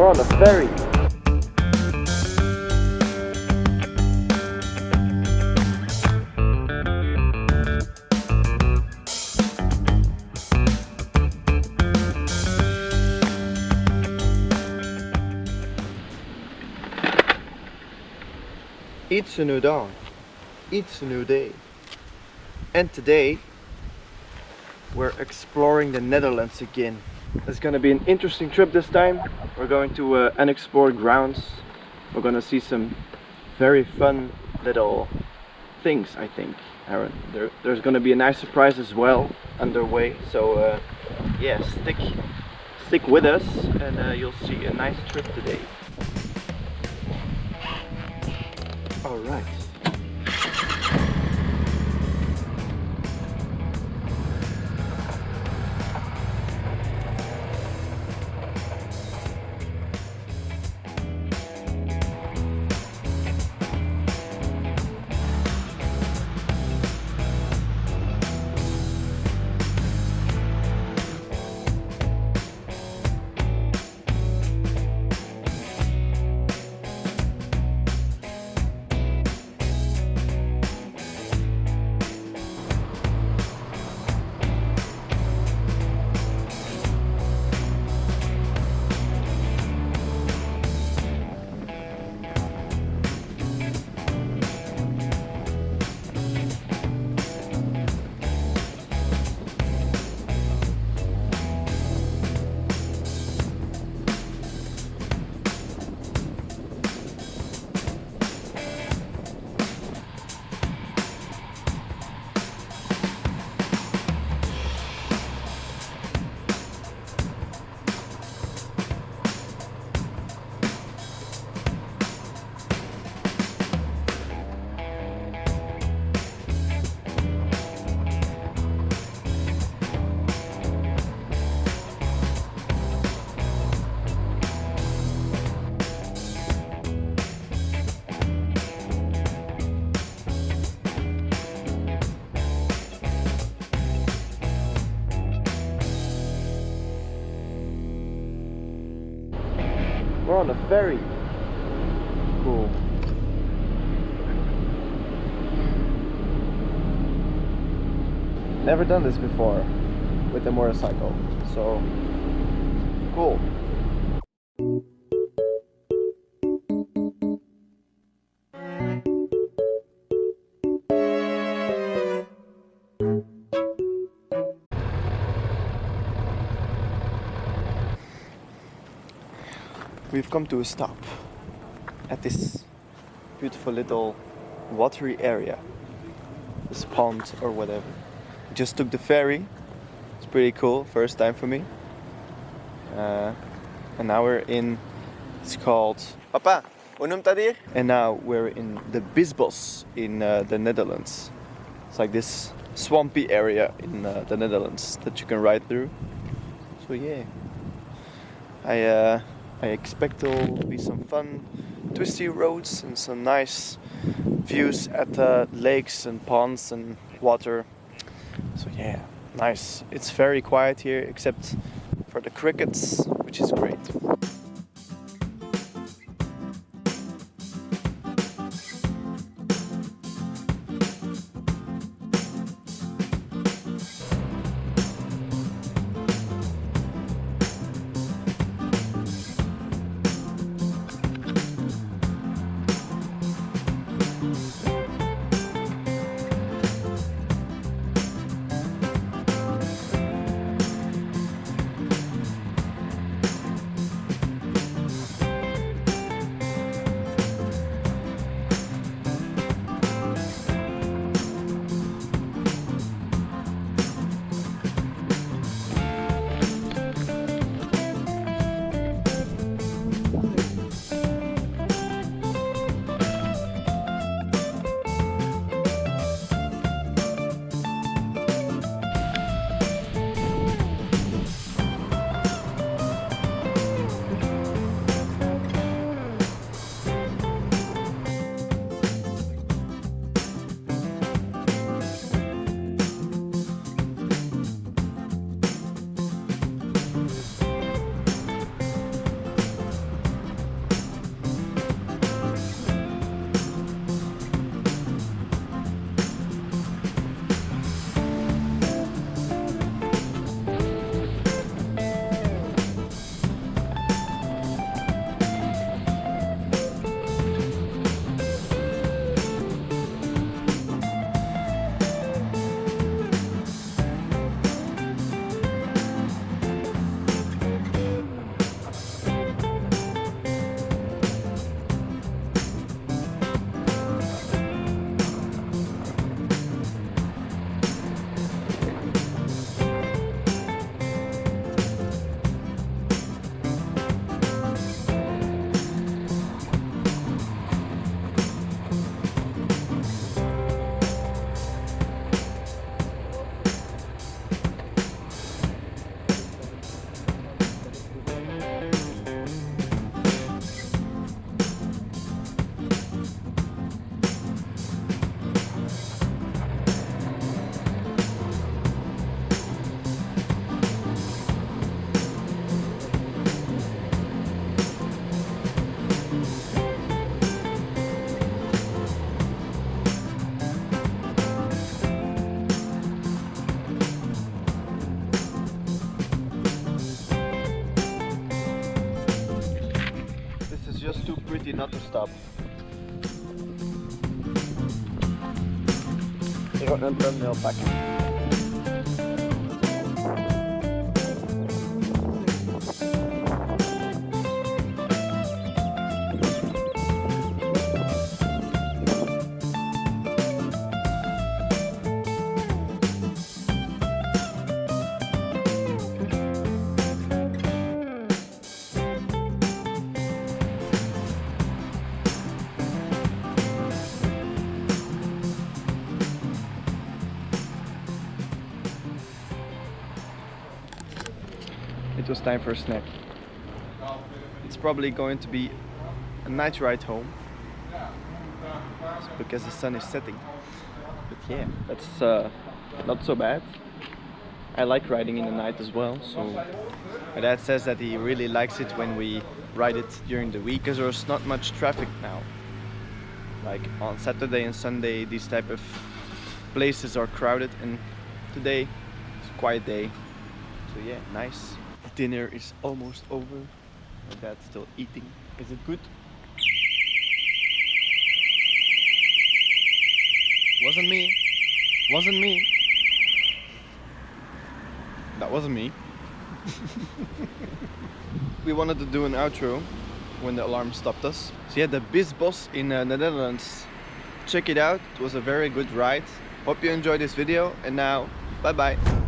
We're on a ferry. It's a new dawn. It's a new day. And today we're exploring the Netherlands again. It's gonna be an interesting trip this time. We're going to unexplored grounds. We're gonna see some very fun little things, I think, Aaron. There's gonna be a nice surprise as well underway. So yeah, stick with us and you'll see a nice trip today. All right. We're on a ferry. Cool. Never done this before with a motorcycle, so cool. We've come to a stop at this beautiful little watery area, this pond or whatever. We just took the ferry. It's pretty cool, first time for me. And now we're in, it's called Papa, hoe noemt dat hier? And now we're in the Biesbosch in the Netherlands. It's like this swampy area in the Netherlands that you can ride through. So yeah, I expect there will be some fun twisty roads and some nice views at the lakes and ponds and water. So yeah, nice. It's very quiet here except for the crickets, which is great. you not to stop. Ik ga een thumbnail pakken. It was time for a snack. It's probably going to be a night ride home because the sun is setting. But yeah, that's not so bad. I like riding in the night as well, so my dad says that he really likes it when we ride it during the week because there's not much traffic now. Like on Saturday and Sunday these type of places are crowded, and today it's a quiet day, so yeah, nice. Dinner is almost over. My dad's still eating. Is it good? Wasn't me. Wasn't me. That wasn't me. We wanted to do an outro when the alarm stopped us. So yeah, the Biesbosch in the Netherlands. Check it out. It was a very good ride. Hope you enjoyed this video, and now bye bye.